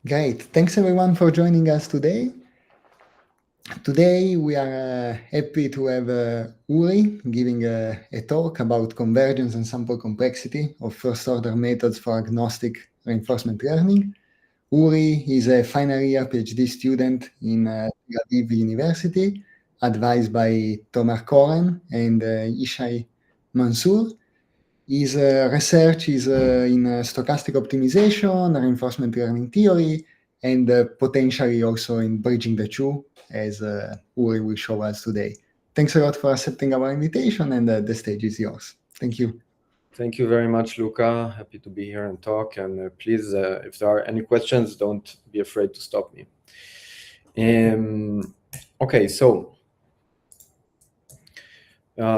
Great. Thanks everyone for joining us today. Today we are happy to have Uri giving a talk about convergence and sample complexity of first-order methods for agnostic reinforcement learning. Uri is a final year PhD student in Aviv University, advised by Tomer Koren and Ishai Mansour. His research is in stochastic optimization, reinforcement learning theory, and potentially also in bridging the two, as Uri will show us today. Thanks a lot for accepting our invitation, and the stage is yours. Thank you. Thank you very much, Luca. Happy to be here and talk. And please, if there are any questions, don't be afraid to stop me. Okay, so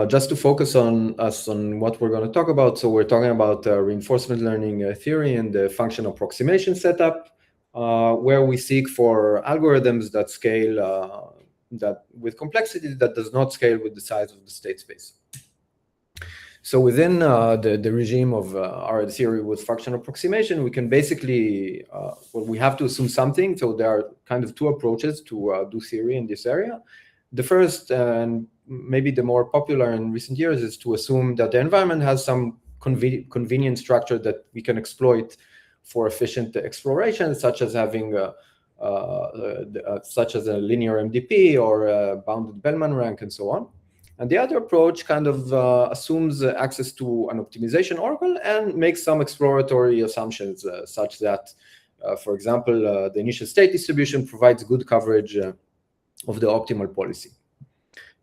just to focus on what we're going to talk about. So we're talking about reinforcement learning theory and the function approximation setup, where we seek for algorithms that scale that with complexity that does not scale with the size of the state space. So within the regime of our theory with function approximation, we can basically, we have to assume something. So there are kind of two approaches to do theory in this area. The first, and maybe the more popular in recent years, is to assume that the environment has some convenient structure that we can exploit for efficient exploration, such as having such as a linear MDP or a bounded Bellman rank and so on. And the other approach kind of assumes access to an optimization oracle and makes some exploratory assumptions, such that, for example, the initial state distribution provides good coverage of the optimal policy.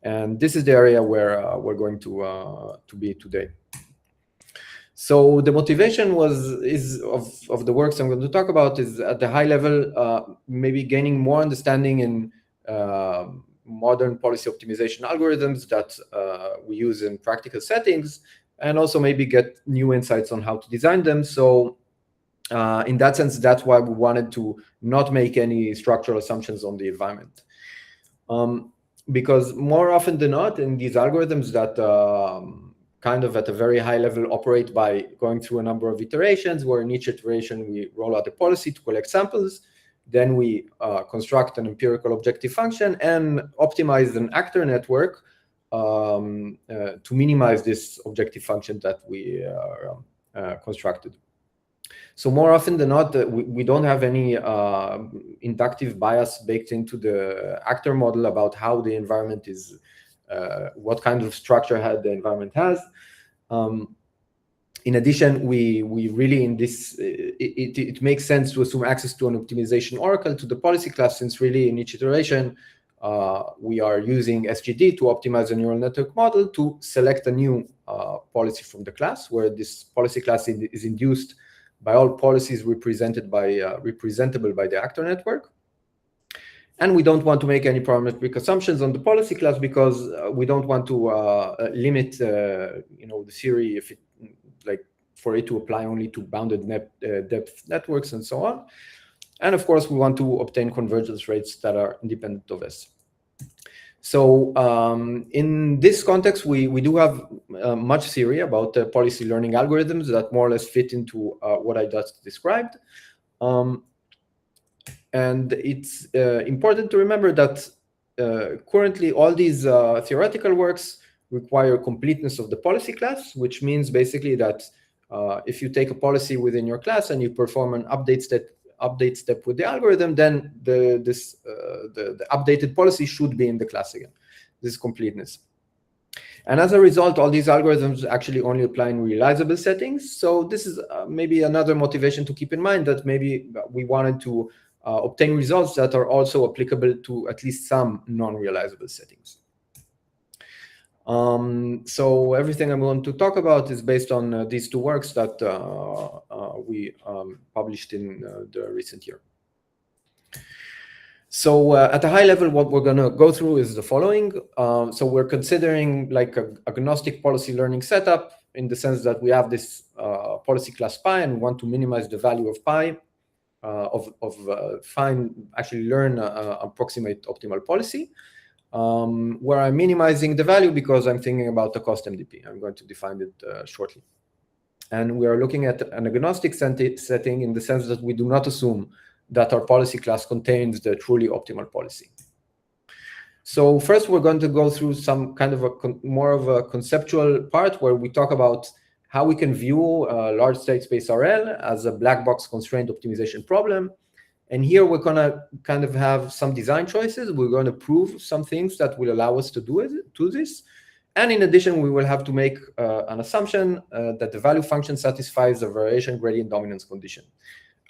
And this is the area where we're going to be today. So the motivation of the works I'm going to talk about is at the high level, maybe gaining more understanding in modern policy optimization algorithms that we use in practical settings, and also maybe get new insights on how to design them. So in that sense, that's why we wanted to not make any structural assumptions on the environment. Because more often than not, in these algorithms that kind of at a very high level operate by going through a number of iterations, where in each iteration we roll out a policy to collect samples, then we construct an empirical objective function and optimize an actor network to minimize this objective function that we constructed. So more often than not, we don't have any inductive bias baked into the actor model about how the environment is, what kind of structure the environment has. In addition, we really in this, it makes sense to assume access to an optimization oracle to the policy class, since really in each iteration, we are using SGD to optimize a neural network model to select a new policy from the class, where this policy class is induced by all policies representable by the actor network. And we don't want to make any parametric assumptions on the policy class, because we don't want to limit the theory if it, for it to apply only to bounded depth networks and so on. And of course, we want to obtain convergence rates that are independent of S. So in this context, we do have much theory about policy learning algorithms that more or less fit into what I just described. And it's important to remember that currently all these theoretical works require completeness of the policy class, which means basically that if you take a policy within your class and you perform an update step with the algorithm, then the updated policy should be in the class again. This is completeness. And as a result, all these algorithms actually only apply in realizable settings. So this is maybe another motivation to keep in mind, that maybe we wanted to obtain results that are also applicable to at least some non-realizable settings. So everything I'm going to talk about is based on these two works that we published in the recent year. So at a high level, what we're going to go through is the following. So we're considering like a agnostic policy learning setup, in the sense that we have this policy class pi, and we want to minimize the value of pi learn approximate optimal policy. Where I'm minimizing the value because I'm thinking about the cost MDP. I'm going to define it shortly. And we are looking at an agnostic setting in the sense that we do not assume that our policy class contains the truly optimal policy. So first, we're going to go through some kind of more of a conceptual part where we talk about how we can view large state space RL as a black box constraint optimization problem. And here we're going to kind of have some design choices. We're going to prove some things that will allow us to do this. And in addition, we will have to make an assumption that the value function satisfies the variation gradient dominance condition.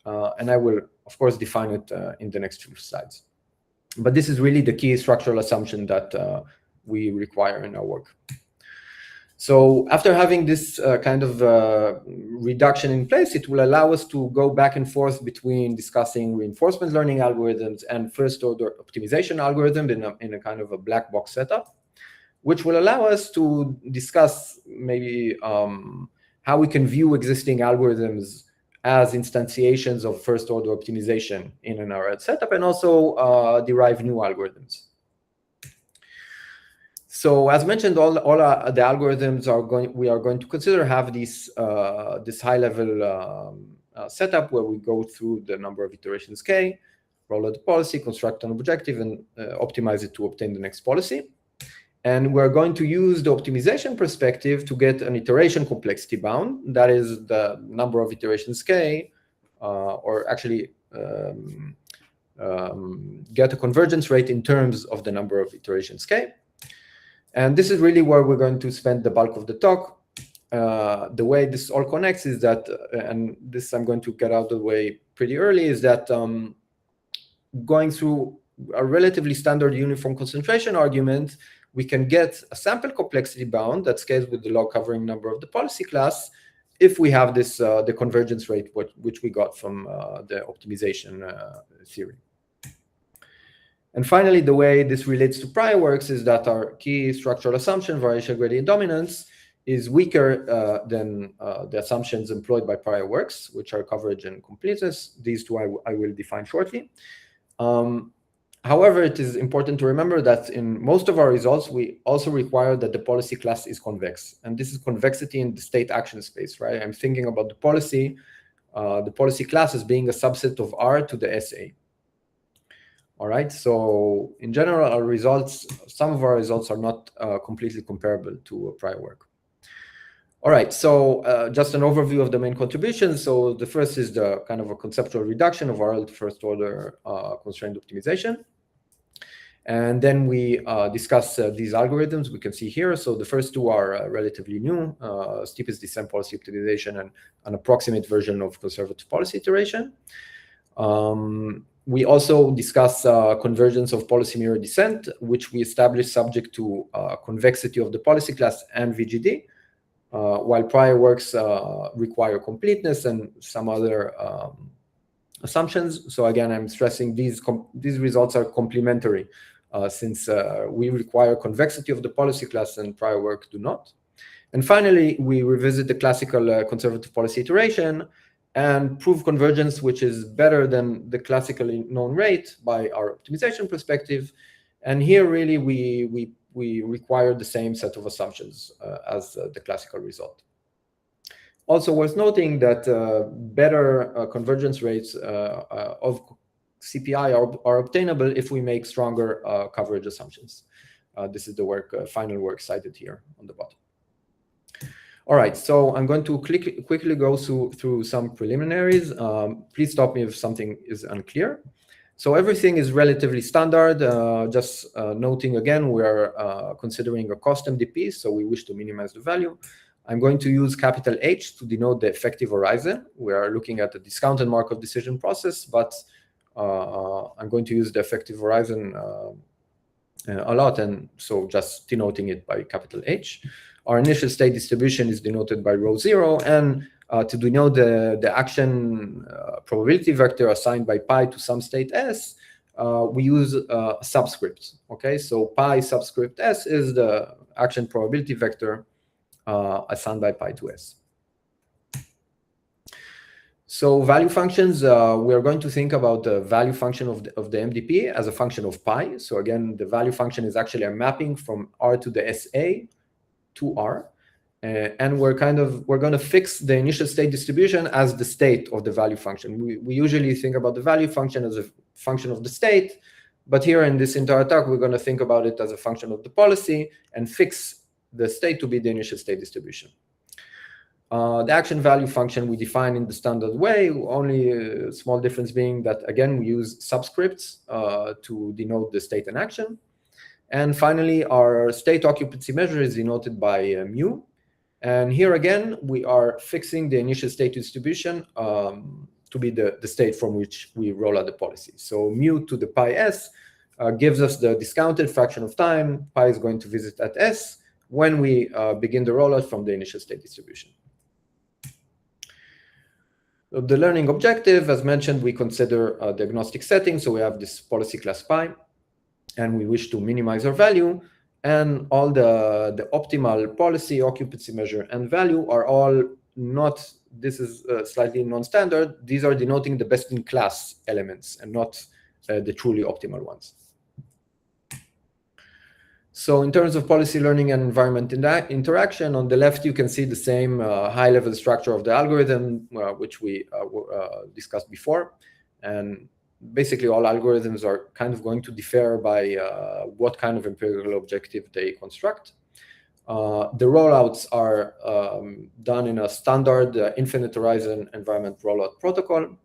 And I will, of course, define it in the next few slides. But this is really the key structural assumption that we require in our work. So after having this kind of reduction in place, it will allow us to go back and forth between discussing reinforcement learning algorithms and first-order optimization algorithm in a kind of a black box setup, which will allow us to discuss maybe how we can view existing algorithms as instantiations of first-order optimization in an RL setup, and also derive new algorithms. So as mentioned, all the algorithms we are going to consider have this high-level setup where we go through the number of iterations k, roll out the policy, construct an objective, and optimize it to obtain the next policy. And we're going to use the optimization perspective to get an iteration complexity bound. That is the number of iterations k, or actually get a convergence rate in terms of the number of iterations k. And this is really where we're going to spend the bulk of the talk. The way this all connects is that, and this I'm going to get out of the way pretty early, is that going through a relatively standard uniform concentration argument, we can get a sample complexity bound that scales with the log covering number of the policy class if we have this the convergence rate, which we got from the optimization theory. And finally, the way this relates to prior works is that our key structural assumption, variation gradient dominance, is weaker than the assumptions employed by prior works, which are coverage and completeness. These two I will define shortly. However, it is important to remember that in most of our results, we also require that the policy class is convex. And this is convexity in the state action space, right? I'm thinking about the policy class as being a subset of R to the SA. All right, so in general, some of our results are not completely comparable to a prior work. All right, so just an overview of the main contributions. So the first is the kind of a conceptual reduction of RL to first order constraint optimization. And then we discuss these algorithms we can see here. So the first two are relatively new, steepest descent policy optimization and an approximate version of conservative policy iteration. We also discuss convergence of policy mirror descent, which we established subject to convexity of the policy class and VGD, while prior works require completeness and some other assumptions. So again, I'm stressing these results are complementary since we require convexity of the policy class and prior work do not. And finally, we revisit the classical conservative policy iteration and prove convergence, which is better than the classically known rate by our optimization perspective. And here, really, we require the same set of assumptions as the classical result. Also worth noting that better convergence rates of CPI are obtainable if we make stronger coverage assumptions. This is the final work cited here on the bottom. All right, so I'm going to quickly go through some preliminaries. Please stop me if something is unclear. So everything is relatively standard. Just noting again, we are considering a cost MDP, so we wish to minimize the value. I'm going to use capital H to denote the effective horizon. We are looking at the discounted Markov decision process, but I'm going to use the effective horizon a lot, and so just denoting it by capital H. Our initial state distribution is denoted by rho 0, and to denote the action probability vector assigned by pi to some state S, we use a subscript. Okay, so pi subscript S is the action probability vector assigned by pi to S. So value functions, we are going to think about the value function of the MDP as a function of pi. So again, the value function is actually a mapping from R to the SA to R. and we're going to fix the initial state distribution as the state of the value function. We usually think about the value function as a function of the state, but here in this entire talk, we're going to think about it as a function of the policy and fix the state to be the initial state distribution. The action value function we define in the standard way, only a small difference being that, again, we use subscripts to denote the state and action. And finally, our state occupancy measure is denoted by mu. And here again, we are fixing the initial state distribution to be the state from which we roll out the policy. So mu to the pi s gives us the discounted fraction of time pi is going to visit at s when we begin the rollout from the initial state distribution. The learning objective, as mentioned, we consider the agnostic setting. So we have this policy class pi, and we wish to minimize our value. And all the optimal policy, occupancy measure, and value are all not, this is slightly non-standard. These are denoting the best-in-class elements and not the truly optimal ones. So in terms of policy learning and environment interaction, on the left, you can see the same high-level structure of the algorithm, which we discussed before. And basically, all algorithms are kind of going to differ by what kind of empirical objective they construct. The rollouts are done in a standard infinite horizon environment rollout protocol.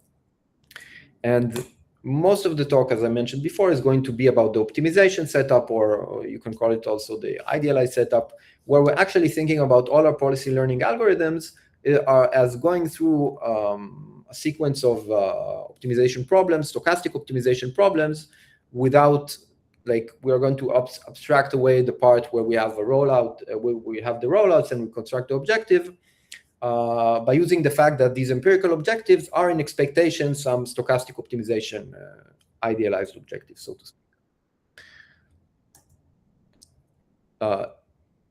And most of the talk, as I mentioned before, is going to be about the optimization setup, or you can call it also the idealized setup, where we're actually thinking about all our policy learning algorithms as going through a sequence of optimization problems, stochastic optimization problems, without, like, we are going to abstract away the part where we have a rollout, we have the rollouts and we construct the objective, by using the fact that these empirical objectives are in expectation some stochastic optimization idealized objectives, so to speak.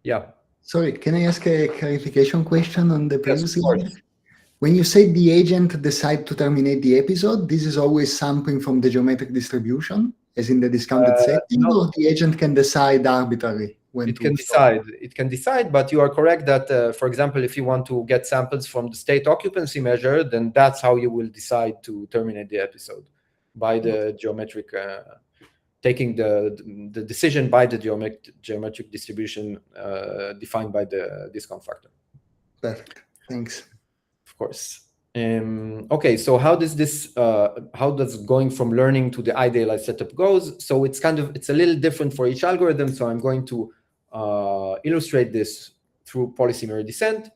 Yeah. Sorry, can I ask a clarification question on the previous slide? Yes, when you say the agent decide to terminate the episode, this is always sampling from the geometric distribution, as in the discounted setting, no. or the agent can decide arbitrarily when it can decide. It can decide, but you are correct that, for example, if you want to get samples from the state occupancy measure, then that's how you will decide to terminate the episode, by the geometric, taking the decision by the geometric distribution defined by the discount factor. Perfect. Thanks. Of course. Okay, so how does going from learning to the idealized setup goes? So it's a little different for each algorithm. So I'm going to illustrate this through policy mirror descent.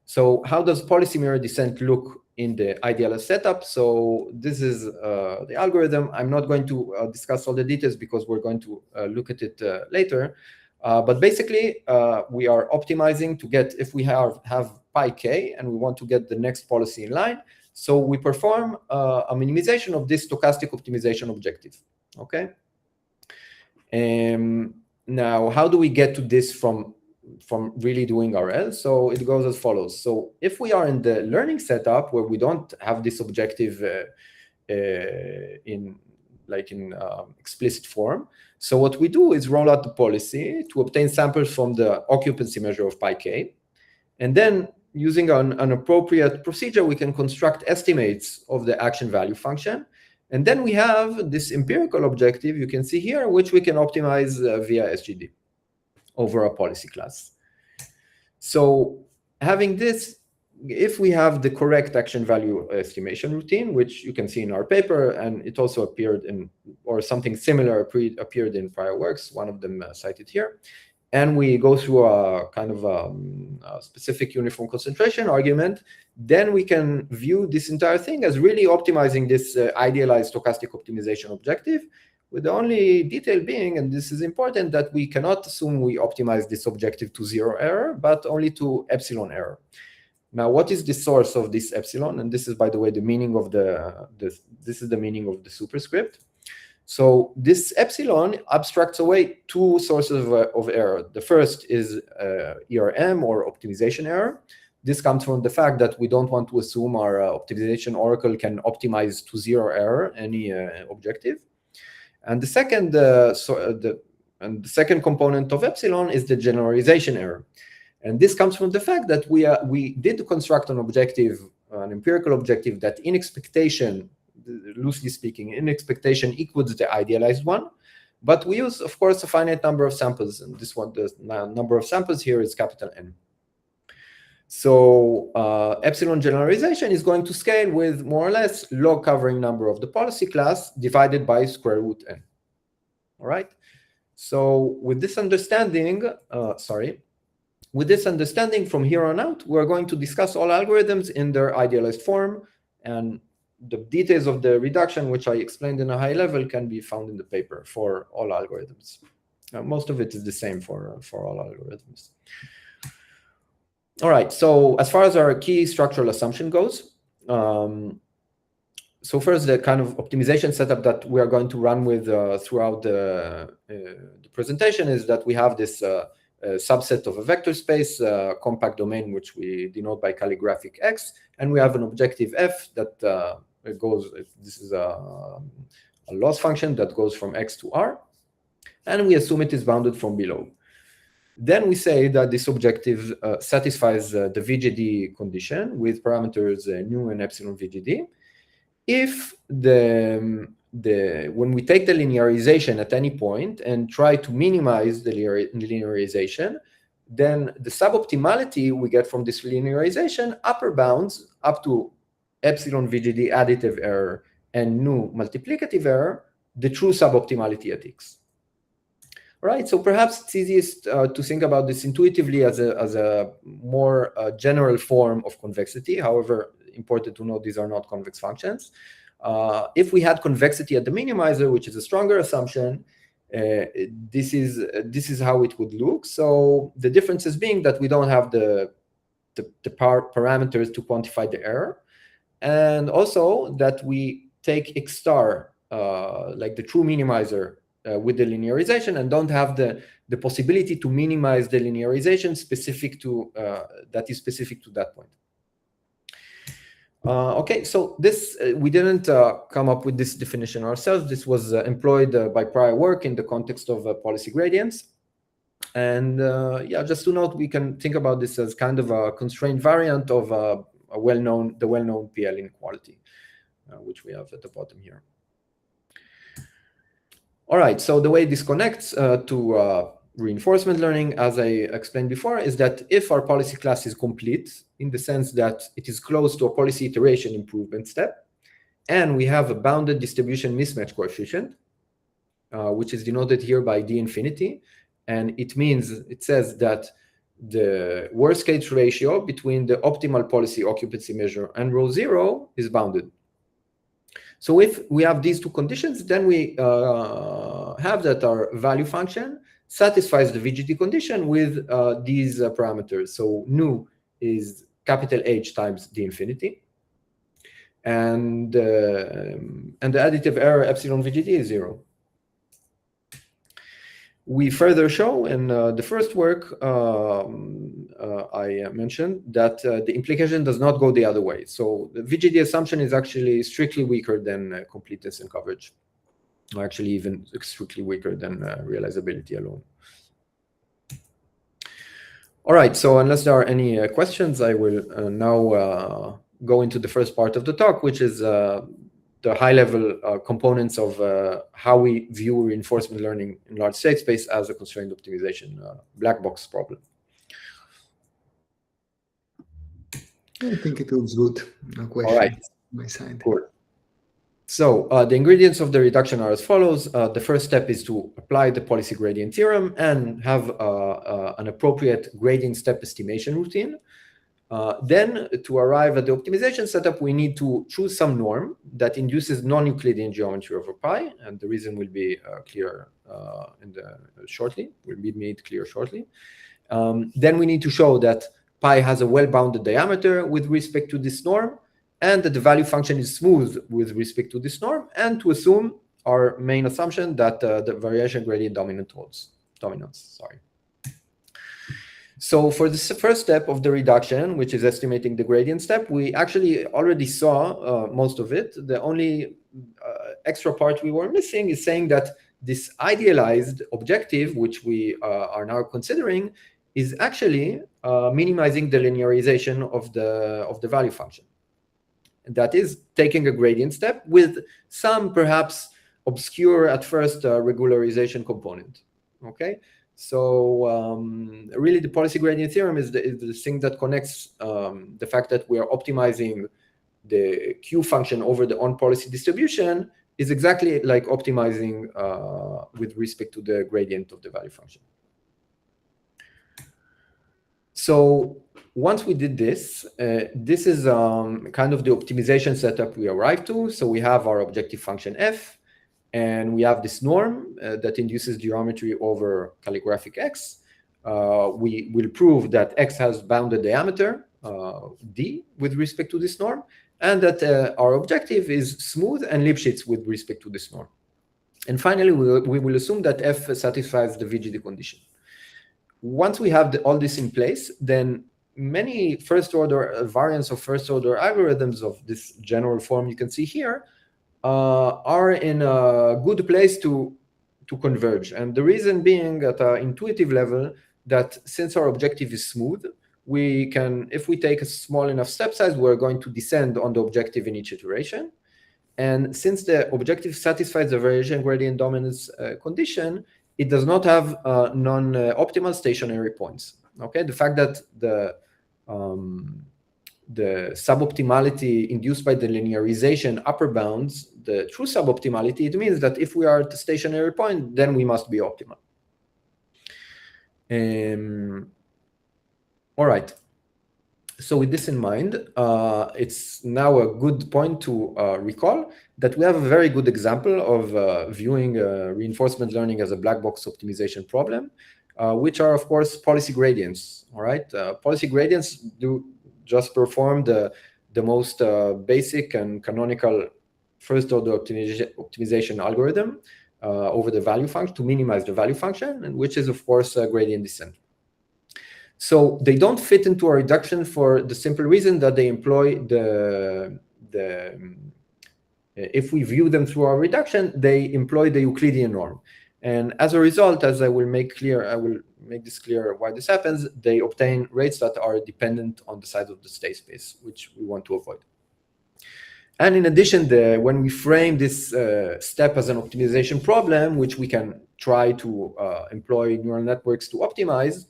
So how does policy mirror descent look in the idealized setup? So this is the algorithm. I'm not going to discuss all the details because we're going to look at it later. But basically, we are optimizing to get, if we have pi k and we want to get the next policy in line, so we perform a minimization of this stochastic optimization objective. Okay. Now, how do we get to this from really doing RL? So it goes as follows. So if we are in the learning setup where we don't have this objective in explicit form, so what we do is roll out the policy to obtain samples from the occupancy measure of pi k, and then using an appropriate procedure, we can construct estimates of the action value function. And then we have this empirical objective, you can see here, which we can optimize via SGD over a policy class. So having this, if we have the correct action value estimation routine, which you can see in our paper, and it also appeared in, or something similar appeared in prior works, one of them cited here, and we go through a kind of a specific uniform concentration argument, then we can view this entire thing as really optimizing this idealized stochastic optimization objective, with the only detail being, and this is important, that we cannot assume we optimize this objective to 0 error, but only to epsilon error. Now, what is the source of this epsilon? And this is, by the way, the meaning of this is the meaning of the superscript. So this epsilon abstracts away two sources of error. The first is ERM, or optimization error. This comes from the fact that we don't want to assume our optimization oracle can optimize to 0 error any objective. And the second, the second component of epsilon is the generalization error. And this comes from the fact that we did construct an objective, an empirical objective that in expectation, loosely speaking, in expectation equals the idealized one. But we use, of course, a finite number of samples. And this one, the number of samples here is capital N. So epsilon generalization is going to scale with more or less log covering number of the policy class divided by square root N. All right. So with this understanding, from here on out, we're going to discuss all algorithms in their idealized form, and the details of the reduction, which I explained in a high level, can be found in the paper for all algorithms. Most of it is the same for all algorithms. All right, so as far as our key structural assumption goes, so first, the kind of optimization setup that we are going to run with throughout the presentation is that we have this subset of a vector space, compact domain, which we denote by calligraphic X, and we have an objective F that goes, this is a loss function that goes from X to R, and we assume it is bounded from below. Then we say that this objective satisfies the VGD condition with parameters nu and epsilon VGD. If when we take the linearization at any point and try to minimize the linearization, then the suboptimality we get from this linearization upper bounds up to epsilon VGD additive error and nu multiplicative error, the true suboptimality at X. Right, so perhaps it's easiest to think about this intuitively as a more general form of convexity. However, important to note these are not convex functions. If we had convexity at the minimizer, which is a stronger assumption, this is how it would look. So the differences being that we don't have the parameters to quantify the error, and also that we take X star like the true minimizer with the linearization, and don't have the possibility to minimize the linearization specific to that is specific to that point. Okay, so this we didn't come up with this definition ourselves. This was employed by prior work in the context of policy gradients. And yeah, just to note, we can think about this as kind of a constrained variant of the well-known PL inequality, which we have at the bottom here. All right, so the way this connects to reinforcement learning, as I explained before, is that if our policy class is complete, in the sense that it is close to a policy iteration improvement step, and we have a bounded distribution mismatch coefficient, which is denoted here by D infinity, and it means, it says that the worst case ratio between the optimal policy occupancy measure and rho 0 is bounded. So if we have these two conditions, then we have that our value function satisfies the VGD condition with these parameters. So nu is capital H times D infinity, and the additive error epsilon VGD is 0. We further show in the first work I mentioned that the implication does not go the other way. So the VGD assumption is actually strictly weaker than completeness and coverage, or actually even strictly weaker than realizability alone. All right, so unless there are any questions, I will now go into the first part of the talk, which is the high-level components of how we view reinforcement learning in large state space as a constrained optimization black box problem. I think it looks good. No question. All right. On my side. Cool. So the ingredients of the reduction are as follows. The first step is to apply the policy gradient theorem and have an appropriate gradient step estimation routine. Then to arrive at the optimization setup, we need to choose some norm that induces non-Euclidean geometry over pi, and the reason will be clear shortly. Will be made clear shortly. Then we need to show that pi has a well-bounded diameter with respect to this norm, and that the value function is smooth with respect to this norm, and to assume our main assumption that the variation gradient dominance. Sorry. So for this first step of the reduction, which is estimating the gradient step, we actually already saw most of it. The only extra part we were missing is saying that this idealized objective, which we are now considering, is actually minimizing the linearization of the value function. That is taking a gradient step with some perhaps obscure at first regularization component. Okay, so really the policy gradient theorem is the thing that connects the fact that we are optimizing the Q function over the on-policy distribution is exactly like optimizing with respect to the gradient of the value function. So once we did this, this is kind of the optimization setup we arrived to. So we have our objective function f, and we have this norm that induces geometry over calligraphic x. We will prove that x has bounded diameter, d, with respect to this norm, and that our objective is smooth and Lipschitz with respect to this norm. And finally, we will assume that f satisfies the VGD condition. Once we have all this in place, then many first-order variants of first-order algorithms of this general form you can see here are in a good place to converge. And the reason being at an intuitive level that since our objective is smooth, we can, if we take a small enough step size, we're going to descend on the objective in each iteration. And since the objective satisfies the variation gradient dominance condition, it does not have non-optimal stationary points. Okay, the fact that the suboptimality induced by the linearization upper bounds the true suboptimality, it means that if we are at the stationary point, then we must be optimal. All right. So with this in mind, it's now a good point to recall that we have a very good example of viewing reinforcement learning as a black box optimization problem, which are, of course, policy gradients. All right, policy gradients do just perform the most basic and canonical first-order optimization algorithm over the value function to minimize the value function, and which is, of course, gradient descent. So they don't fit into a reduction for the simple reason that they employ if we view them through our reduction, they employ the Euclidean norm. And as a result, as I will make this clear why this happens, they obtain rates that are dependent on the size of the state space, which we want to avoid. And in addition, when we frame this step as an optimization problem, which we can try to employ neural networks to optimize,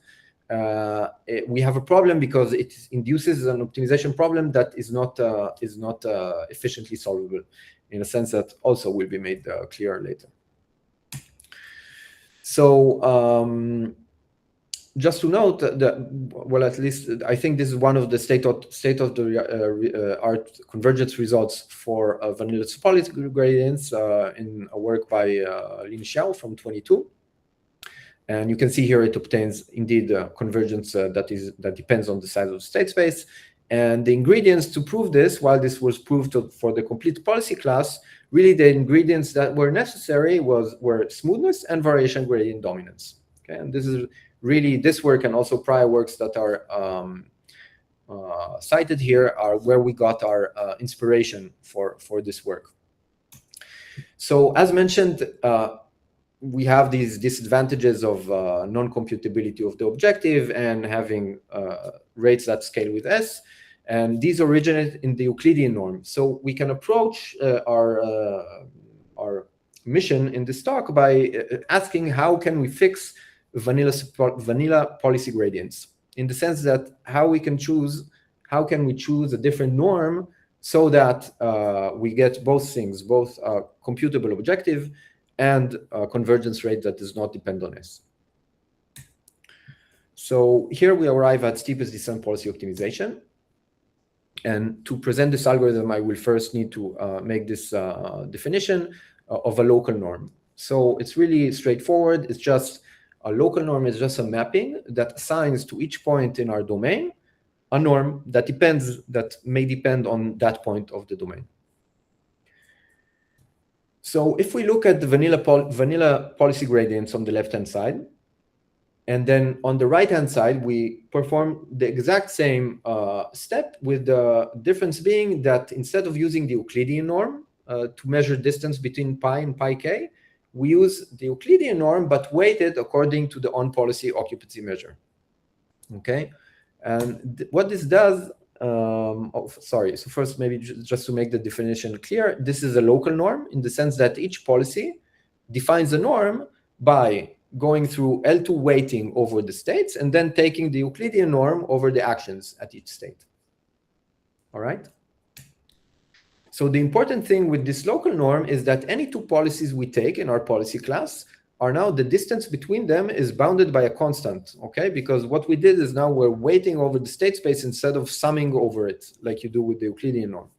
we have a problem because it induces an optimization problem that is not efficiently solvable, in a sense that also will be made clear later. So just to note that, well, at least I think this is one of the state of the art convergence results for vanilla topology gradients in a work by Lin Xiao from 22. And you can see here it obtains indeed convergence that depends on the size of the state space. And the ingredients to prove this, while this was proved for the complete policy class, really the ingredients that were necessary were smoothness and variation gradient dominance. Okay, and this is really this work and also prior works that are cited here are where we got our inspiration for this work. So as mentioned, we have these disadvantages of non-computability of the objective and having rates that scale with S, and these originate in the Euclidean norm. So we can approach our mission in this talk by asking how can we fix vanilla policy gradients, in the sense that how can we choose a different norm so that we get both things, both a computable objective and a convergence rate that does not depend on S. So here we arrive at steepest descent policy optimization. And to present this algorithm, I will first need to make this definition of a local norm. So it's really straightforward. It's just a local norm is just a mapping that assigns to each point in our domain a norm that may depend on that point of the domain. So if we look at the vanilla policy gradients on the left-hand side, and then on the right-hand side, we perform the exact same step, with the difference being that instead of using the Euclidean norm to measure distance between pi and pi k, we use the Euclidean norm, but weighted according to the on-policy occupancy measure. Okay, and what this does, sorry, so first maybe just to make the definition clear, this is a local norm in the sense that each policy defines a norm by going through L2 weighting over the states and then taking the Euclidean norm over the actions at each state. All right? So the important thing with this local norm is that any two policies we take in our policy class are now the distance between them is bounded by a constant, okay? Because what we did is now we're weighting over the state space instead of summing over it like you do with the Euclidean norm,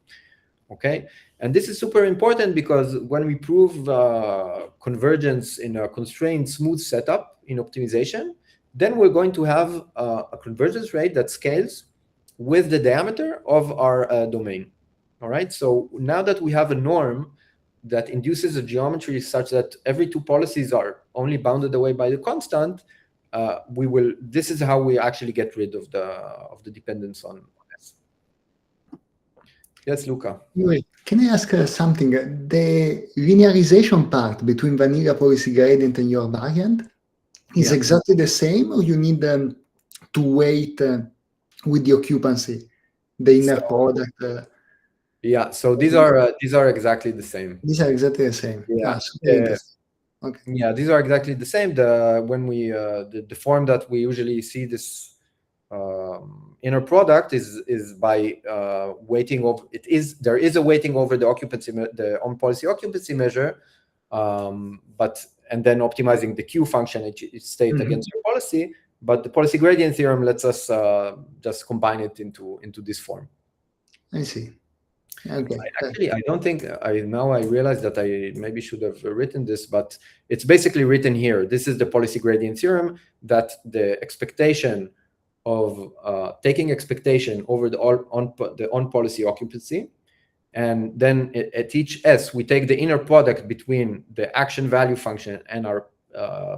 okay? And this is super important because when we prove convergence in a constrained smooth setup in optimization, then we're going to have a convergence rate that scales with the diameter of our domain. All right, so now that we have a norm that induces a geometry such that every two policies are only bounded away by the constant, this is how we actually get rid of the dependence on S. Yes, Luca. Can I ask something? The linearization part between vanilla policy gradient and your variant is exactly the same, or you need to weight with the occupancy, the inner product? Yeah, so these are exactly the same. These are exactly the same. Yeah. Okay. Yeah, these are exactly the same. When we the form that we usually see this inner product is by weighting of there is a weighting over the occupancy, the on policy occupancy measure, and then optimizing the Q function each state against your policy. But the policy gradient theorem lets us just combine it into this form. I see. Okay. Actually, I don't think now I realize that I maybe should have written this, but it's basically written here. This is the policy gradient theorem, that the expectation of taking expectation over the on policy occupancy, and then at each S we take the inner product between the action value function and our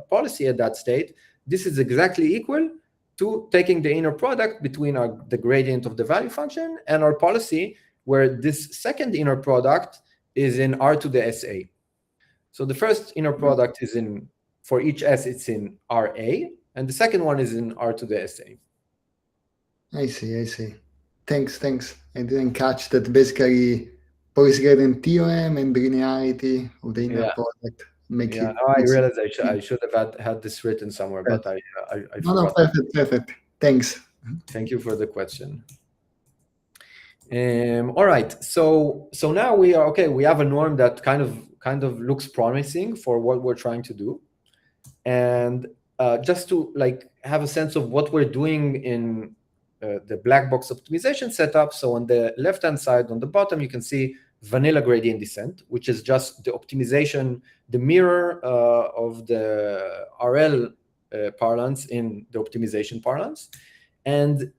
policy at that state. This is exactly equal to taking the inner product between the gradient of the value function and our policy, where this second inner product is in R to the SA. So the first inner product is for each S, it's in RA, and the second one is in R to the SA. I see. Thanks. I didn't catch that. Basically, policy gradient theorem and linearity of the inner product make it. Yeah, now I realize I should have had this written somewhere, but I forgot. No, perfect. Thanks. Thank you for the question. All right, so now we are okay. We have a norm that kind of looks promising for what we're trying to do, and just to have a sense of what we're doing in the black box optimization setup. So on the left-hand side, on the bottom, you can see vanilla gradient descent, which is just the optimization, the mirror of the RL parlance in the optimization parlance, and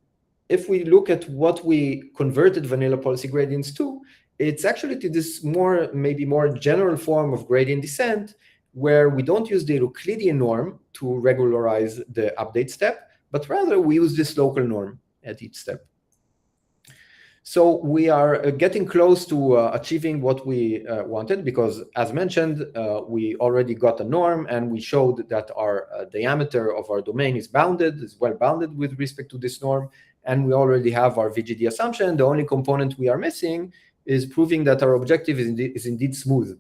if we look at what we converted vanilla policy gradients to, it's actually to this maybe more general form of gradient descent, where we don't use the Euclidean norm to regularize the update step, but rather we use this local norm at each step. So we are getting close to achieving what we wanted, because as mentioned, we already got a norm and we showed that our diameter of our domain is well bounded with respect to this norm. And we already have our VGD assumption. The only component we are missing is proving that our objective is indeed smooth.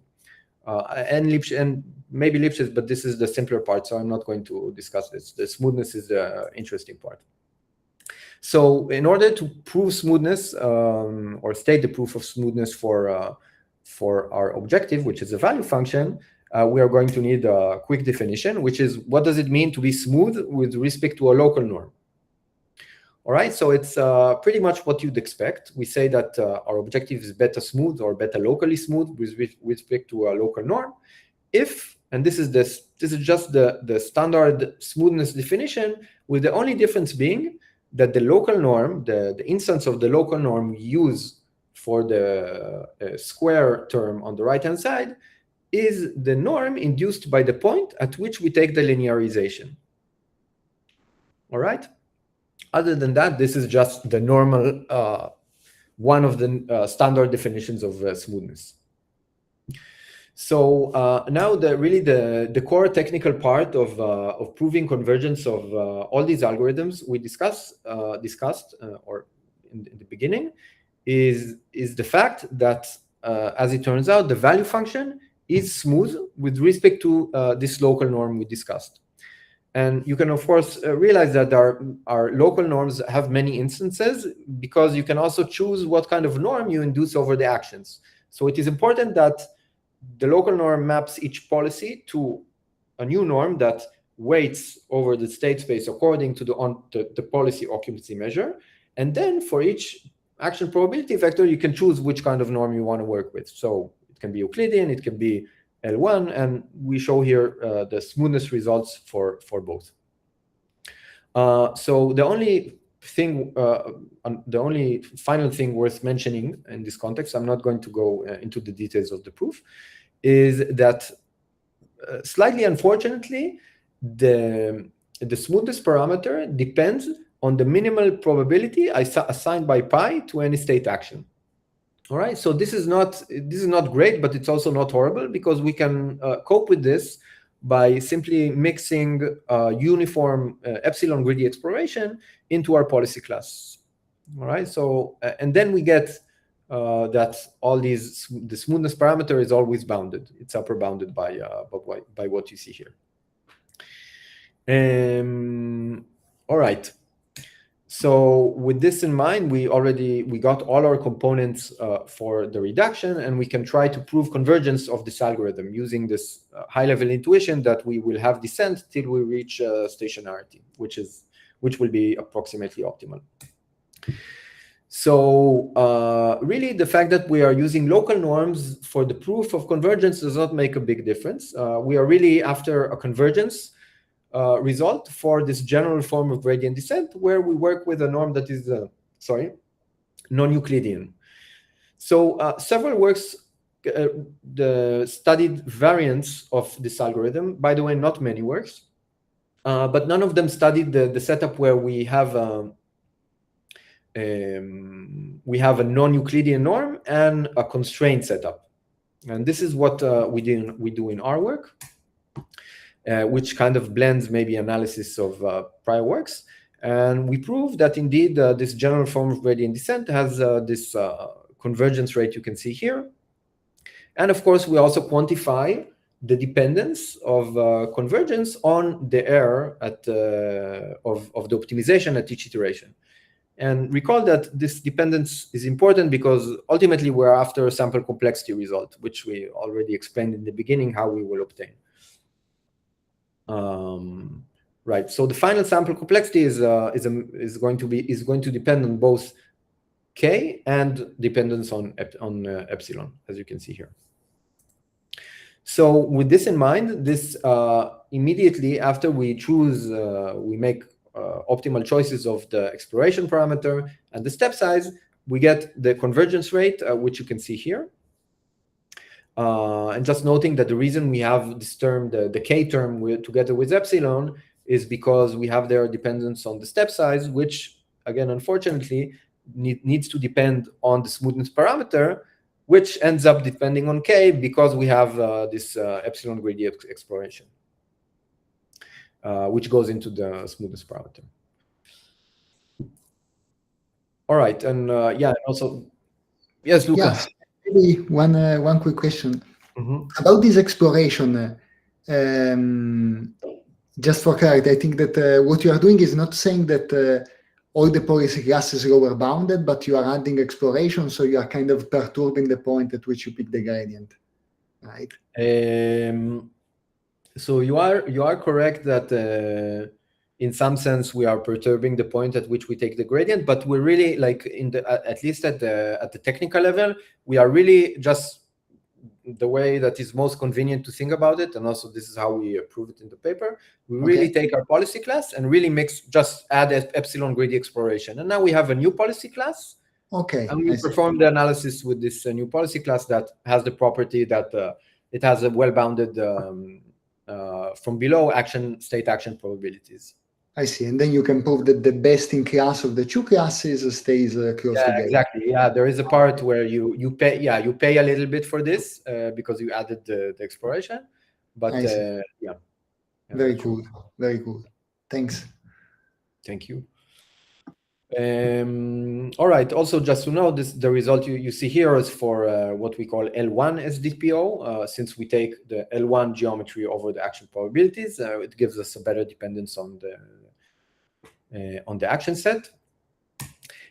And maybe Lipschitz, but this is the simpler part, so I'm not going to discuss this. The smoothness is the interesting part. So in order to prove smoothness, or state the proof of smoothness for our objective, which is a value function, we are going to need a quick definition, which is what does it mean to be smooth with respect to a local norm? All right, so it's pretty much what you'd expect. We say that our objective is beta smooth or beta locally smooth with respect to a local norm. And this is just the standard smoothness definition, with the only difference being that the local norm, the instance of the local norm we use for the square term on the right-hand side, is the norm induced by the point at which we take the linearization. All right? Other than that, this is just the normal, one of the standard definitions of smoothness. So now the core technical part of proving convergence of all these algorithms we discussed or in the beginning is the fact that as it turns out, the value function is smooth with respect to this local norm we discussed. And you can, of course, realize that our local norms have many instances, because you can also choose what kind of norm you induce over the actions. So it is important that the local norm maps each policy to a new norm that weights over the state space according to the policy occupancy measure. And then for each action probability vector, you can choose which kind of norm you want to work with. So it can be Euclidean, it can be L1, and we show here the smoothness results for both. So the only final thing worth mentioning in this context, I'm not going to go into the details of the proof, is that slightly unfortunately, the smoothness parameter depends on the minimal probability assigned by pi to any state action. All right, so this is not great, but it's also not horrible, because we can cope with this by simply mixing uniform epsilon greedy exploration into our policy class. All right, so and then we get that the smoothness parameter is always bounded. It's upper bounded by what you see here. All right. So with this in mind, we got all our components for the reduction, and we can try to prove convergence of this algorithm using this high-level intuition that we will have descent till we reach stationarity, which will be approximately optimal. So really, the fact that we are using local norms for the proof of convergence does not make a big difference. We are really after a convergence result for this general form of gradient descent, where we work with a norm that is non-Euclidean. So several works studied variants of this algorithm. By the way, not many works, but none of them studied the setup where we have a non-Euclidean norm and a constraint setup. And this is what we do in our work. Which kind of blends maybe analysis of prior works. And we prove that indeed this general form of gradient descent has this convergence rate you can see here. And of course, we also quantify the dependence of convergence on the error of the optimization at each iteration. And recall that this dependence is important because ultimately we're after a sample complexity result, which we already explained in the beginning how we will obtain. Right. So the final sample complexity is going to depend on both k and dependence on epsilon, as you can see here. So with this in mind, this immediately after we choose, we make optimal choices of the exploration parameter and the step size, we get the convergence rate, which you can see here. And just noting that the reason we have this term, the k term together with epsilon, is because we have their dependence on the step size, which, again, unfortunately, needs to depend on the smoothness parameter, which ends up depending on k because we have this epsilon gradient exploration, which goes into the smoothness parameter. All right, and yeah, also, yes, Lucas. Yeah. Maybe one quick question about this exploration. Just for clarity, I think that what you are doing is not saying that all the policy classes are lower bounded, but you are adding exploration, so you are kind of perturbing the point at which you pick the gradient, right? So you are correct that in some sense we are perturbing the point at which we take the gradient, but we're really like at least at the technical level, we are really just the way that is most convenient to think about it, and also this is how we prove it in the paper. We really take our policy class and really just add epsilon greedy exploration, and now we have a new policy class. Okay. And we perform the analysis with this new policy class that has the property that it has a well-bounded from below state action probabilities. I see. And then you can prove that the best in class of the two classes stays close Yeah, together. exactly. Yeah, there is a part where you pay. Yeah, you pay a little bit for this because you added the exploration. But I see. yeah, Very that's cool. true. Very cool. Thanks. Thank you. All right. Also, just to know, the result you see here is for what we call L1 SDPO. Since we take the L1 geometry over the action probabilities, it gives us a better dependence on the action set.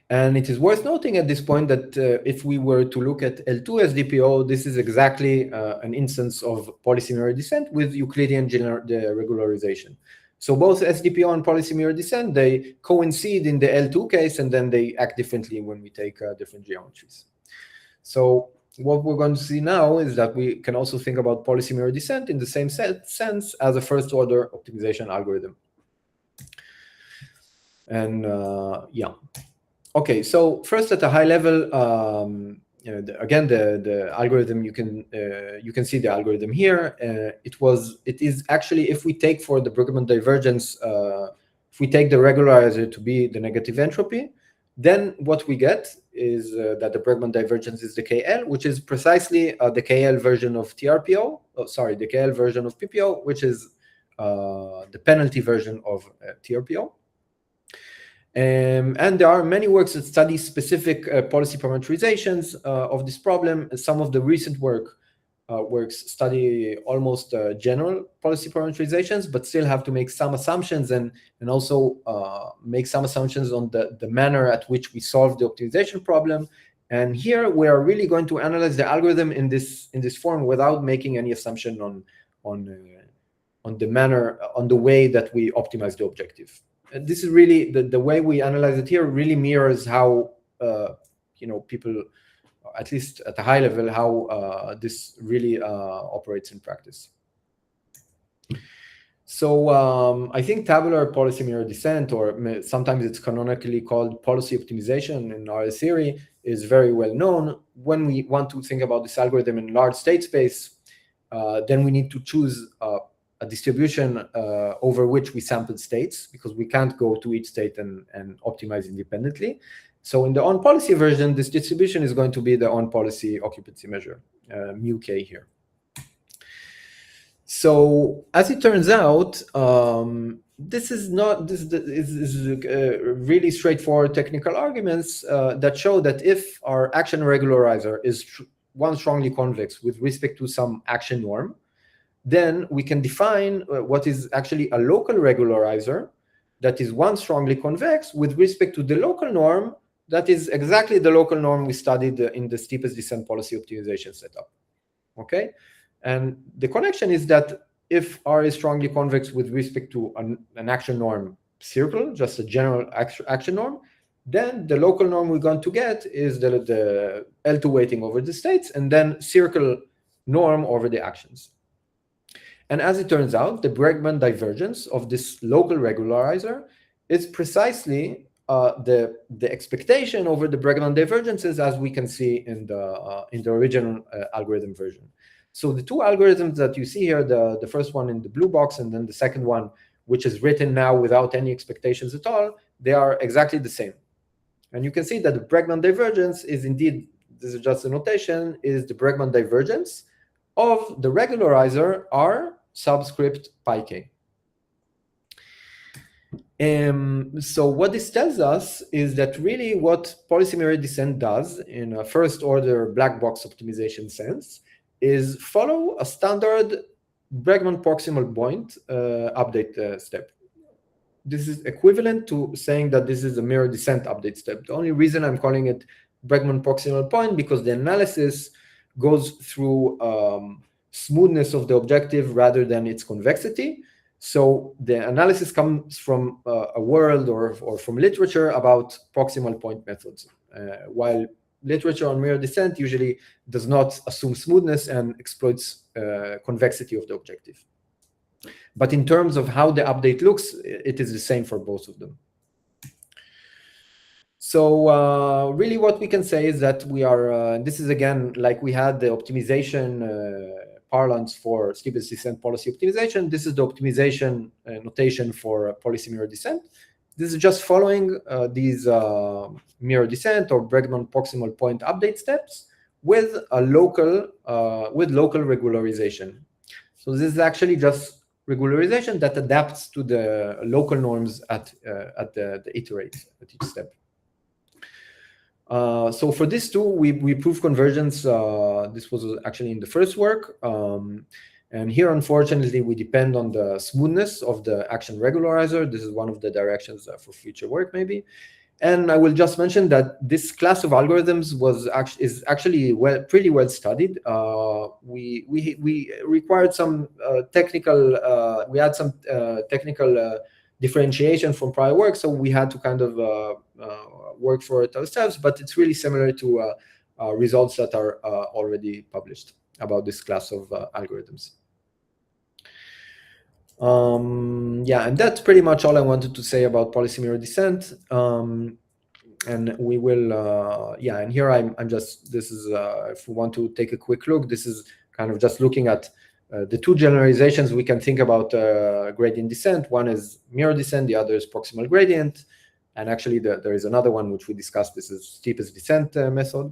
And it is worth noting at this point that if we were to look at L2 SDPO, this is exactly an instance of policy mirror descent with Euclidean regularization. So both SDPO and policy mirror descent, they coincide in the L2 case, and then they act differently when we take different geometries. So what we're going to see now is that we can also think about policy mirror descent in the same sense as a first-order optimization algorithm. And yeah. Okay, so first at a high level, again, the algorithm, you can see the algorithm here. It is actually, if we take for the Brugman divergence, if we take the regularizer to be the negative entropy, then what we get is that the Brugman divergence is the KL, which is precisely the KL version of TRPO. Oh, sorry, the KL version of PPO, which is the penalty version of TRPO. And there are many works that study specific policy parameterizations of this problem. Some of the recent works study almost general policy parameterizations, but still have to make some assumptions and also make some assumptions on the manner at which we solve the optimization problem. And here we are really going to analyze the algorithm in this form without making any assumption on the manner, on the way that we optimize the objective. This is really the way we analyze it here really mirrors how people, at least at a high level, how this really operates in practice. So I think tabular policy mirror descent, or sometimes it's canonically called policy optimization in RL theory, is very well known. When we want to think about this algorithm in large state space, then we need to choose a distribution over which we sample states, because we can't go to each state and optimize independently. So in the on-policy version, this distribution is going to be the on-policy occupancy measure, mu k here. So as it turns out, this is really straightforward technical arguments that show that if our action regularizer is one strongly convex with respect to some action norm, then we can define what is actually a local regularizer that is one strongly convex with respect to the local norm that is exactly the local norm we studied in the steepest descent policy optimization setup. Okay? And the connection is that if R is strongly convex with respect to an action norm circle, just a general action norm, then the local norm we're going to get is the L2 weighting over the states, and then circle norm over the actions. And as it turns out, the Bregman divergence of this local regularizer is precisely the expectation over the Bregman divergences, as we can see in the original algorithm version. So the two algorithms that you see here, the first one in the blue box and then the second one, which is written now without any expectations at all, they are exactly the same. And you can see that the Bregman divergence is indeed, this is just a notation, is the Bregman divergence of the regularizer R subscript pi k. So what this tells us is that really what policy mirror descent does in a first order black box optimization sense is follow a standard Bregman proximal point update step. This is equivalent to saying that this is a mirror descent update step. The only reason I'm calling it Bregman proximal point because the analysis goes through smoothness of the objective rather than its convexity. So the analysis comes from a world or from literature about proximal point methods, while literature on mirror descent usually does not assume smoothness and exploits convexity of the objective. But in terms of how the update looks, it is the same for both of them. So really what we can say is that we are, this is again, like we had the optimization parlance for steepest descent policy optimization. This is the optimization notation for policy mirror descent. This is just following these mirror descent or Bregman proximal point update steps with a local regularization. So this is actually just regularization that adapts to the local norms at the iterate at each step. So for this too, we prove convergence. This was actually in the first work. And here, unfortunately, we depend on the smoothness of the action regularizer. This is one of the directions for future work, maybe. And I will just mention that this class of algorithms is actually pretty well studied. We required some technical. We had some technical differentiation from prior work, so we had to kind of work for it ourselves. But it's really similar to results that are already published about this class of algorithms. Yeah, and that's pretty much all I wanted to say about policy mirror descent. And we will, yeah, and here I'm just, this is, if we want to take a quick look, this is kind of just looking at the two generalizations we can think about gradient descent. One is mirror descent, the other is proximal gradient. And actually there is another one which we discussed. This is steepest descent method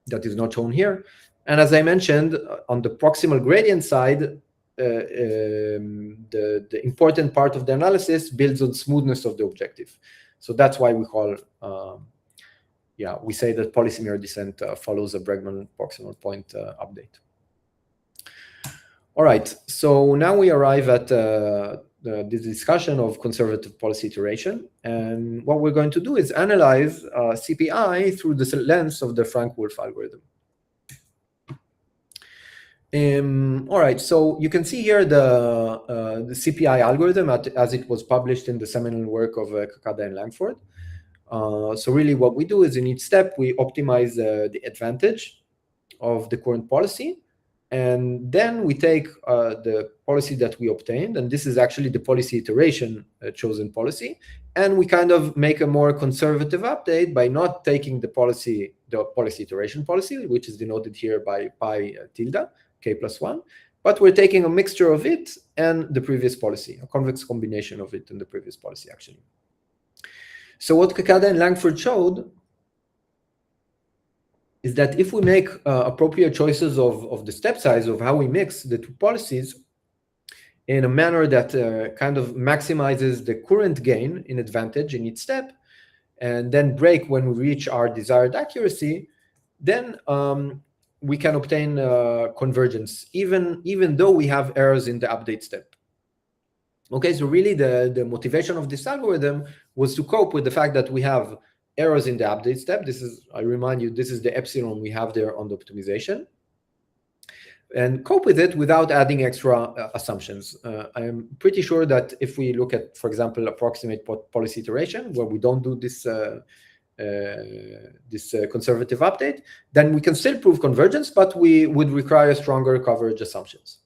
that is not shown here. And as I mentioned, on the proximal gradient side, the important part of the analysis builds on smoothness of the objective. So that's why we call, yeah, we say that policy mirror descent follows a Bregman proximal point update. All right, so now we arrive at the discussion of conservative policy iteration. And what we're going to do is analyze CPI through the lens of the Frank-Wolf algorithm. All right, so you can see here the CPI algorithm as it was published in the seminal work of Kakada and Langford. So really what we do is in each step, we optimize the advantage of the current policy. And then we take the policy that we obtained, and this is actually the policy iteration chosen policy. And we kind of make a more conservative update by not taking the policy iteration policy, which is denoted here by pi tilde, k+1, but we're taking a mixture of it and the previous policy, a convex combination of it and the previous policy, actually. So what Kakada and Langford showed is that if we make appropriate choices of the step size of how we mix the two policies in a manner that kind of maximizes the current gain in advantage in each step, and then break when we reach our desired accuracy, then we can obtain convergence, even though we have errors in the update step. Okay, so really the motivation of this algorithm was to cope with the fact that we have errors in the update step. This is, I remind you, this is the epsilon we have there on the optimization. And cope with it without adding extra assumptions. I am pretty sure that if we look at, for example, approximate policy iteration, where we don't do this conservative update, then we can still prove convergence, but we would require stronger coverage assumptions.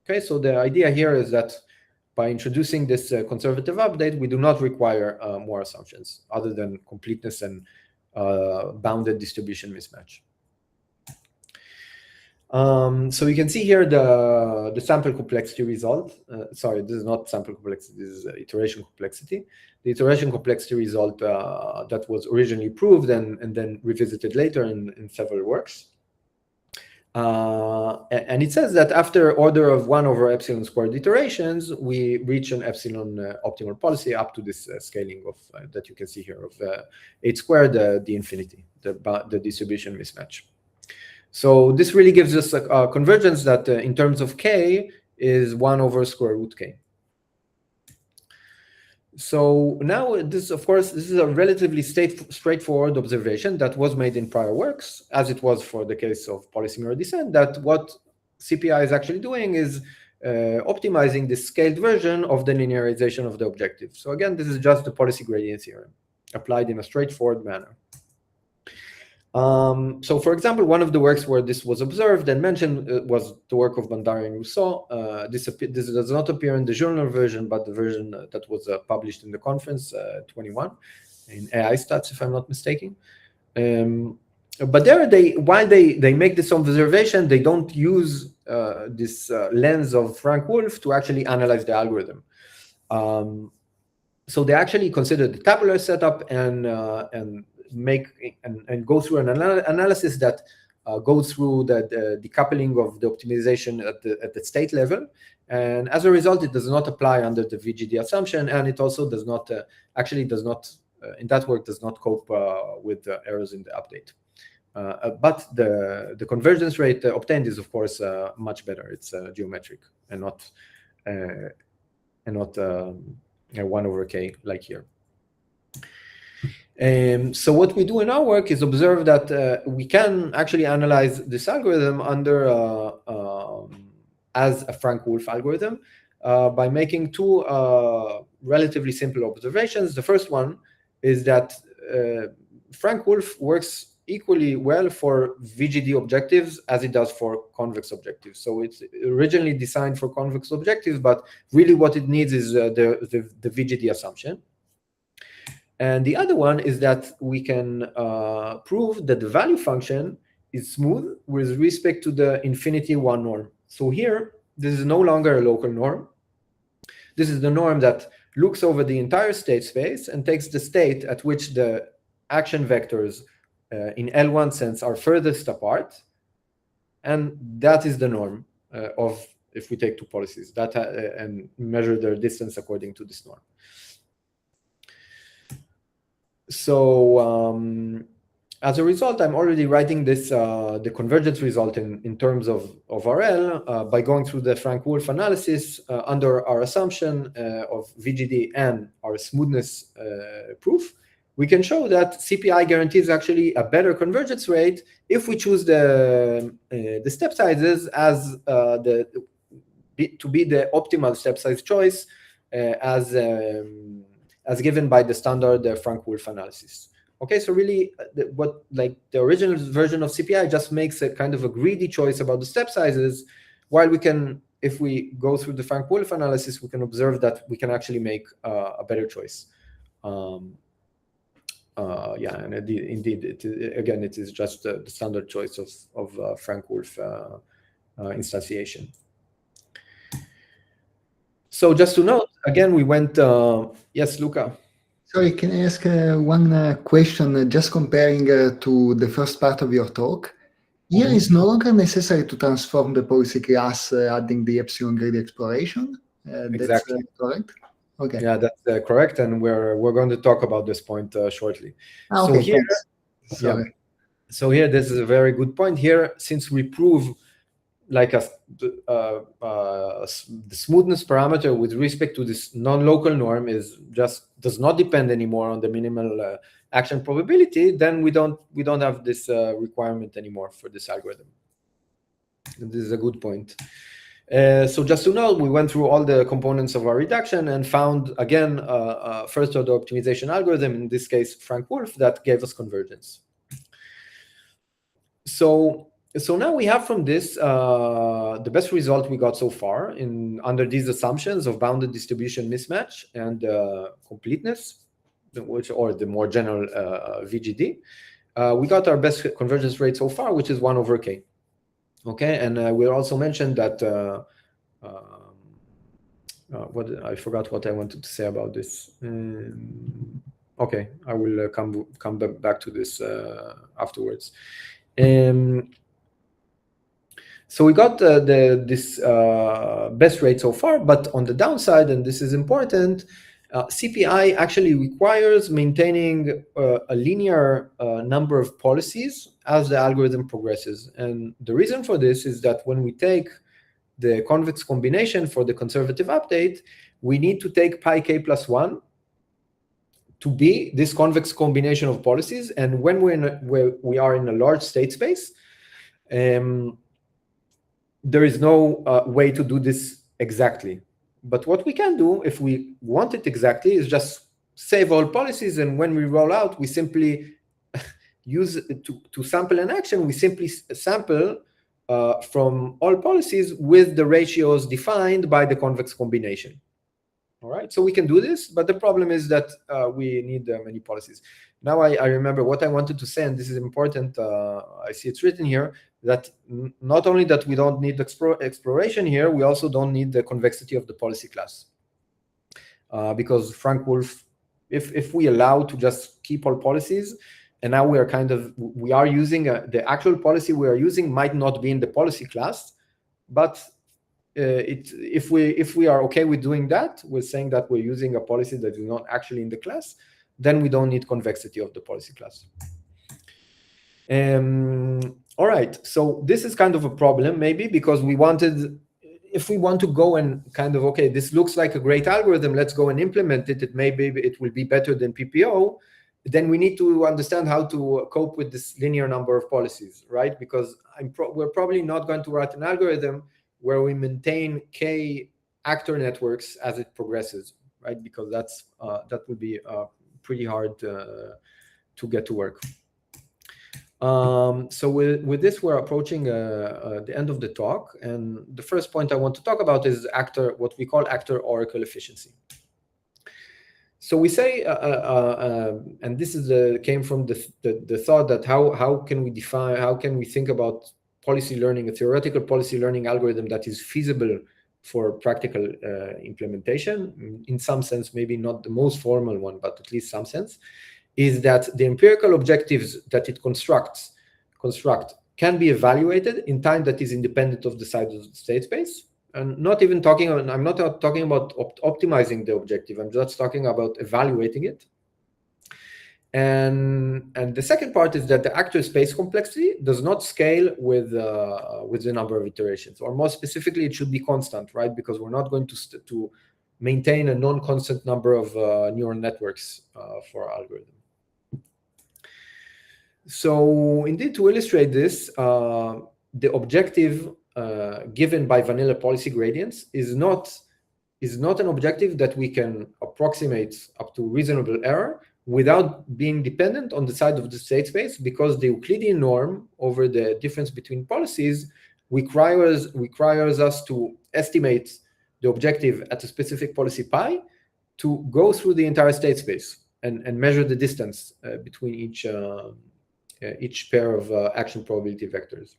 Okay, so the idea here is that by introducing this conservative update, we do not require more assumptions other than completeness and bounded distribution mismatch. So you can see here the sample complexity result. Sorry, this is not sample complexity, this is iteration complexity. The iteration complexity result that was originally proved and then revisited later in several works. And it says that after order of 1 over epsilon squared iterations, we reach an epsilon optimal policy up to this scaling of that you can see here of 8 squared, the infinity, the distribution mismatch. So this really gives us a convergence that in terms of k is 1 over square root k. So now this, of course, this is a relatively straightforward observation that was made in prior works, as it was for the case of policy mirror descent, that what CPI is actually doing is optimizing the scaled version of the linearization of the objective. So again, this is just the policy gradient theorem applied in a straightforward manner. So for example, one of the works where this was observed and mentioned was the work of Bandari and Rousseau. This does not appear in the journal version, but the version that was published in the conference 21 in AI Stats, if I'm not mistaken. And but there while they make this observation, they don't use this lens of Frank Wolf to actually analyze the algorithm. So they actually consider the tabular setup and go through an analysis that goes through the decoupling of the optimization at the state level, and as a result, it does not apply under the VGD assumption, and it also does not in that work does not cope with errors in the update. But the convergence rate obtained is, of course, much better. It's geometric and not 1/k like here. So what we do in our work is observe that we can actually analyze this algorithm under as a Frank Wolf algorithm by making two relatively simple observations. The first one is that Frank Wolf works equally well for VGD objectives as it does for convex objectives. So it's originally designed for convex objectives, but really what it needs is the VGD assumption. And the other one is that we can prove that the value function is smooth with respect to the infinity one norm. So here, this is no longer a local norm. This is the norm that looks over the entire state space and takes the state at which the action vectors in L1 sense are furthest apart. And that is the norm of, if we take two policies, that and measure their distance according to this norm. So as a result, I'm already writing this the convergence result in terms of RL by going through the Frank Wolf analysis under our assumption of VGD and our smoothness proof. We can show that CPI guarantees actually a better convergence rate if we choose the step sizes as to be the optimal step size choice as given by the standard Frank Wolf analysis. Okay, so really, the original version of CPI just makes a kind of a greedy choice about the step sizes, while we can, if we go through the Frank Wolf analysis, we can observe that we can actually make a better choice. Yeah, and indeed, it is just the standard choice of Frank Wolf instantiation. So just to note, again, we went, yes, Luca. Sorry, can I ask one question, just comparing to the first part of your talk? Here it's no longer necessary to transform the policy class adding the epsilon grid exploration. Exactly. That's correct? Okay. Yeah, that's correct, and we're going to talk about this point shortly. Okay, so here, sorry. Yeah, so here, this is a very good point here, since we prove like the smoothness parameter with respect to this non-local norm does not depend anymore on the minimal action probability, then we don't have this requirement anymore for this algorithm. And this is a good point. So just to know, we went through all the components of our reduction and found, again, first order optimization algorithm, in this case, Frank Wolf, that gave us convergence. So now we have from this the best result we got so far under these assumptions of bounded distribution mismatch and completeness, or the more general VGD. We got our best convergence rate so far, which is 1/k. Okay, and we also mentioned that I forgot what I wanted to say about this. Okay, I will come back to this afterwards. So we got this best rate so far, but on the downside, and this is important, CPI actually requires maintaining a linear number of policies as the algorithm progresses. And the reason for this is that when we take the convex combination for the conservative update, we need to take pi k plus 1 to be this convex combination of policies. And when we are in a large state space, there is no way to do this exactly. But what we can do, if we want it exactly, is just save all policies, and when we roll out, we simply use to sample an action, we simply sample from all policies with the ratios defined by the convex combination. All right, so we can do this, but the problem is that we need many policies. Now I remember what I wanted to say, and this is important. I see it's written here that not only that we don't need exploration here, we also don't need the convexity of the policy class. Because Frank Wolf, if we allow to just keep all policies, and now we are using the actual policy we are using might not be in the policy class, but if we are okay with doing that, we're saying that we're using a policy that is not actually in the class, then we don't need convexity of the policy class. All right, so this is kind of a problem maybe, because if we want to go and kind of, okay, this looks like a great algorithm, let's go and implement it, maybe it will be better than PPO, then we need to understand how to cope with this linear number of policies, right? Because we're probably not going to write an algorithm where we maintain k actor networks as it progresses, right? Because that would be pretty hard to get to work. So with this, we're approaching the end of the talk, and the first point I want to talk about is what we call actor oracle efficiency. So we say, and this came from the thought that how can we think about policy learning, a theoretical policy learning algorithm that is feasible for practical implementation, in some sense, maybe not the most formal one, but at least some sense, is that the empirical objectives that it construct can be evaluated in time that is independent of the size of the state space. And I'm not talking about optimizing the objective, I'm just talking about evaluating it. And the second part is that the actor space complexity does not scale with the number of iterations, or more specifically, it should be constant, right? Because we're not going to maintain a non-constant number of neural networks for our algorithm. So indeed, to illustrate this, the objective given by vanilla policy gradients is not an objective that we can approximate up to reasonable error without being dependent on the size of the state space, because the Euclidean norm over the difference between policies requires us to estimate the objective at a specific policy pi to go through the entire state space and measure the distance between each pair of action probability vectors.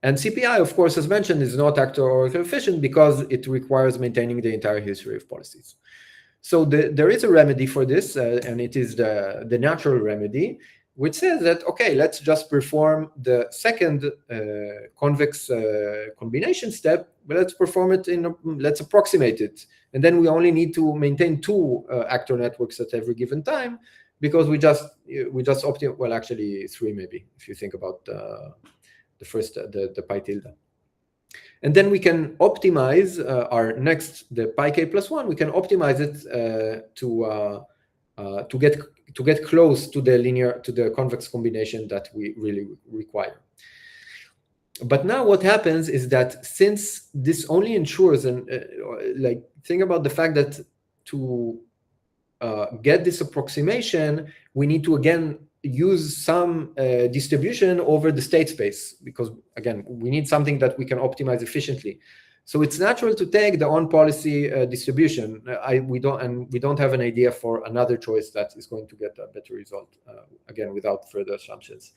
And CPI, of course, as mentioned, is not actor oracle efficient because it requires maintaining the entire history of policies. So there is a remedy for this, and it is the natural remedy, which says that, okay, let's just perform the second convex combination step, but let's perform it let's approximate it. And then we only need to maintain 2 actor networks at every given time, because we just optimize, well, actually 3 maybe, if you think about the first, the pi tilde. And then we can optimize the pi k plus 1. We can optimize it to get close to the convex combination that we really require. But now what happens is that since this only ensures, and think about the fact that to get this approximation, we need to again use some distribution over the state space, because again, we need something that we can optimize efficiently. So it's natural to take the on-policy distribution. We don't have an idea for another choice that is going to get a better result, again, without further assumptions.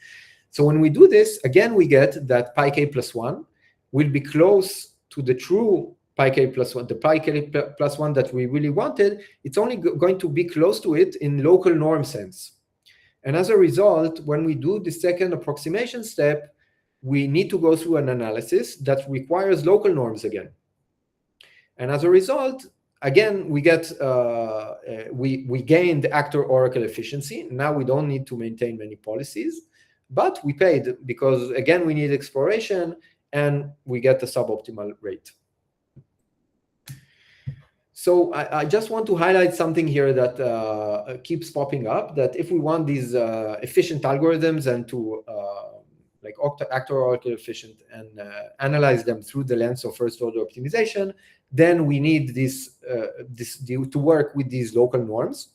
So when we do this, again, we get that pi k plus 1 will be close to the true pi k plus 1, the pi k plus 1 that we really wanted. It's only going to be close to it in local norm sense. And as a result, when we do the second approximation step, we need to go through an analysis that requires local norms again. And as a result, again, we get we gain the actor oracle efficiency. Now we don't need to maintain many policies, but we paid because, again, we need exploration and we get the suboptimal rate. So I just want to highlight something here that keeps popping up, that if we want these efficient algorithms and to like actor oracle efficient and analyze them through the lens of first order optimization, then we need this to work with these local norms.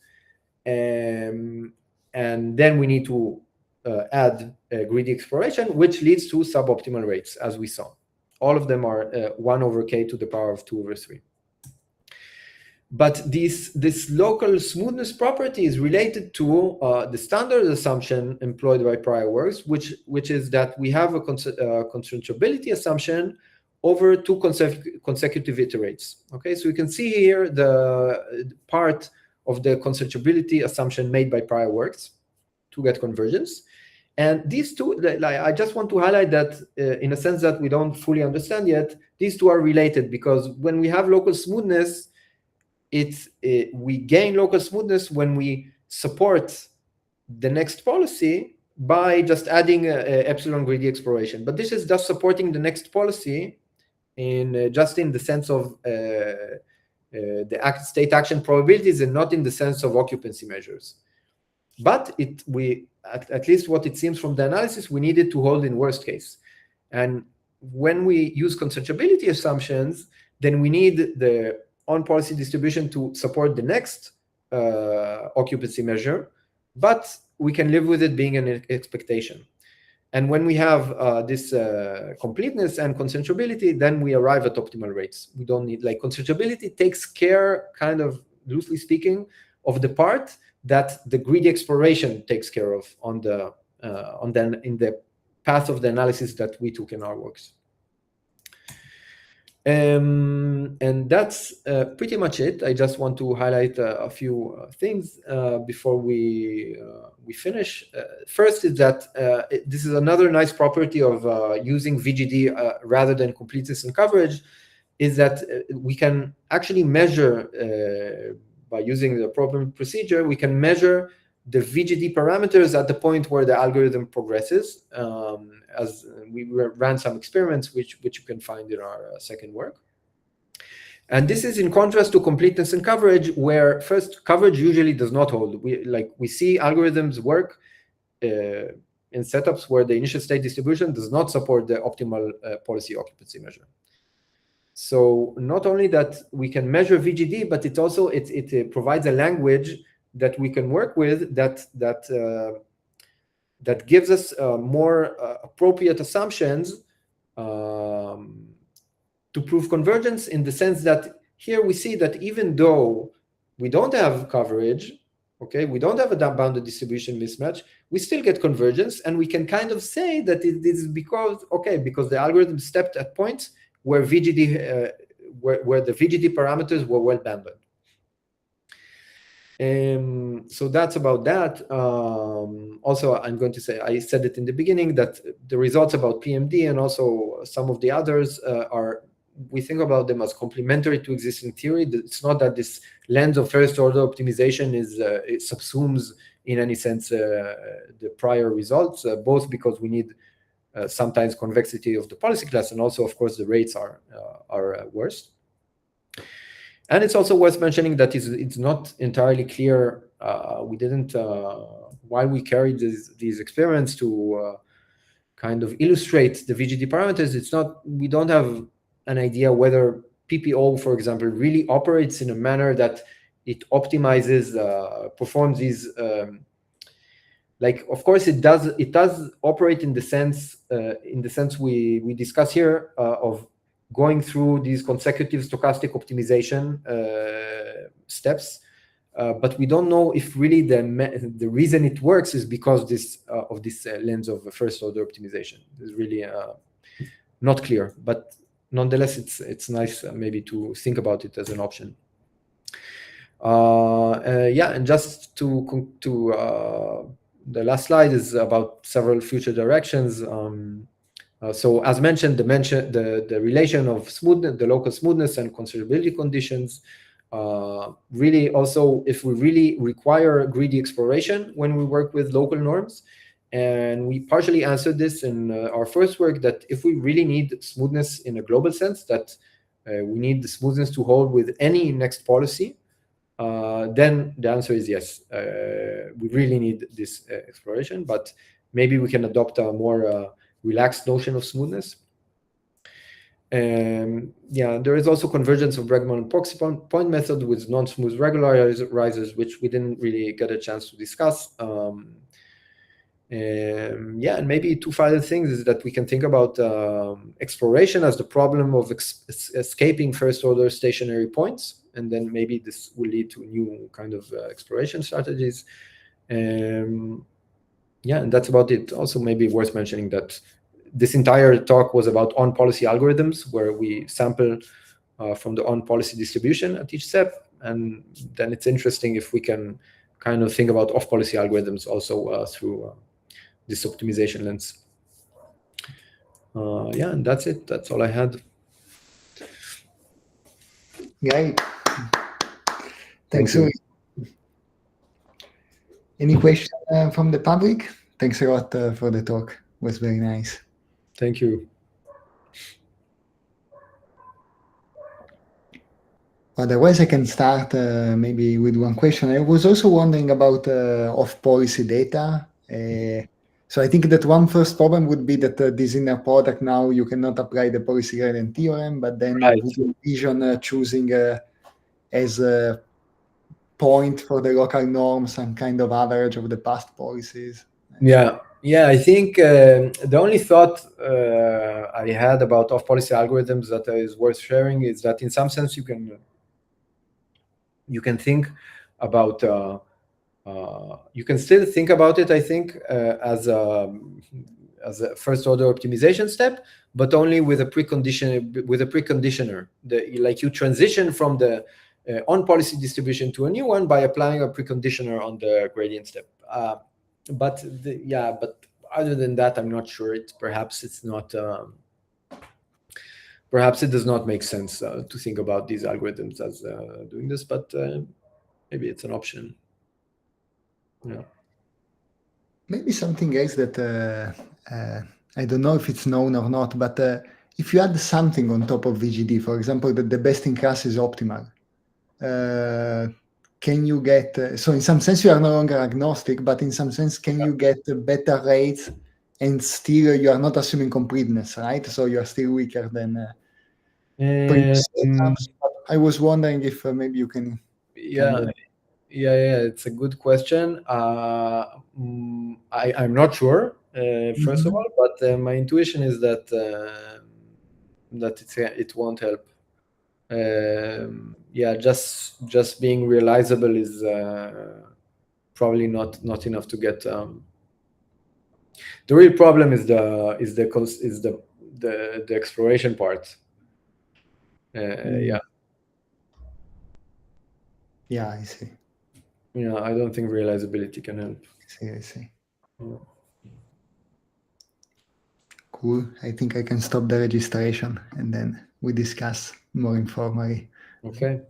And then we need to add greedy exploration, which leads to suboptimal rates, as we saw. All of them are 1 over k to the power of 2 over 3. But this local smoothness property is related to the standard assumption employed by prior works, which is that we have a concentrability assumption over two consecutive iterates. Okay, so you can see here the part of the concentrability assumption made by prior works to get convergence. And these two, I just want to highlight that in a sense that we don't fully understand yet, these two are related, because when we have local smoothness, we gain local smoothness when we support the next policy by just adding epsilon greedy exploration. But this is just supporting the next policy in just in the sense of the state action probabilities, and not in the sense of occupancy measures. But at least what it seems from the analysis, we needed to hold in worst case. And when we use concentrability assumptions, then we need the on-policy distribution to support the next occupancy measure, but we can live with it being an expectation. And when we have this completeness and concentrability, then we arrive at optimal rates. We don't need, like, concentrability takes care, kind of loosely speaking, of the part that the greedy exploration takes care of in the path of the analysis that we took in our works. And that's pretty much it. I just want to highlight a few things before we finish. First is that this is another nice property of using VGD rather than completeness and coverage, is that we can actually measure, by using the appropriate procedure, we can measure the VGD parameters at the point where the algorithm progresses, as we ran some experiments, which you can find in our second work. And this is in contrast to completeness and coverage, where first, coverage usually does not hold. We see algorithms work in setups where the initial state distribution does not support the optimal policy occupancy measure. So not only that we can measure VGD, but it also it provides a language that we can work with that gives us more appropriate assumptions to prove convergence, in the sense that here we see that even though we don't have coverage, okay, we don't have a bounded distribution mismatch, we still get convergence, and we can kind of say that it is because the algorithm stepped at points where VGD where the VGD parameters were well bounded. So that's about that. Also, I'm going to say, I said it in the beginning, that the results about PMD and also some of the others we think about them as complementary to existing theory. It's not that this lens of first order optimization it subsumes in any sense the prior results, both because we need sometimes convexity of the policy class, and also, of course, the rates are worse. And it's also worth mentioning that it's not entirely clear. We didn't while we carried these experiments to kind of illustrate the VGD parameters. We don't have an idea whether PPO, for example, really operates in a manner that it optimizes, performs these. Of course, it does operate in the sense we discuss here of going through these consecutive stochastic optimization steps, but we don't know if really the reason it works is because of this lens of first order optimization. It's really not clear, but nonetheless, it's nice maybe to think about it as an option. And just to the last slide is about several future directions. So as mentioned, the relation of smoothness, the local smoothness and considerability conditions. Really, also, if we really require greedy exploration when we work with local norms, and we partially answered this in our first work, that if we really need smoothness in a global sense, that we need the smoothness to hold with any next policy, then the answer is yes. We really need this exploration, but maybe we can adopt a more relaxed notion of smoothness. There is also convergence of Bregman and proxy point method with non-smooth regularizers, which we didn't really get a chance to discuss. And maybe two final things is that we can think about exploration as the problem of escaping first-order stationary points. and then maybe this will lead to new kind of exploration strategies. Yeah, and that's about it. Also, maybe worth mentioning that this entire talk was about on-policy algorithms, where we sample from the on-policy distribution at each step, and then it's interesting if we can kind of think about off-policy algorithms also through this optimization lens. Yeah, and that's it. That's all I had. Great. Thank Thanks, you. Uri. Any question from the public? Thanks a lot for the talk. It was very nice. Thank you. Otherwise, I can start maybe with one question. I was also wondering about off-policy data. So I think that one first problem would be that this inner product now you cannot apply the policy gradient theorem, but then Right. would you envision choosing as a point for the local norm some kind of average of the past policies? Yeah, I think the only thought I had about off-policy algorithms that is worth sharing is that in some sense you can think about you can still think about it, I think, as a first order optimization step, but only with a preconditioner. Like you transition from the on-policy distribution to a new one by applying a preconditioner on the gradient step. But other than that, I'm not sure. Perhaps it's not. Perhaps it does not make sense to think about these algorithms as doing this, but maybe it's an option. Yeah. Maybe something else that I don't know if it's known or not, but if you add something on top of VGD, for example, that the best in class is optimal, can you get, so in some sense you are no longer agnostic, but in some sense, can you get better rates and still you are not assuming completeness, right? So you are still weaker than previous setups. I was wondering if maybe you can. Yeah, it's a good question. I'm not sure, first of all, but my intuition is that it won't help. Just being realizable is probably not enough to get. The real problem is the exploration part. Yeah, I see. Yeah, I don't think realizability can help. I see. Cool. I think I can stop the registration and then we discuss more informally. Okay.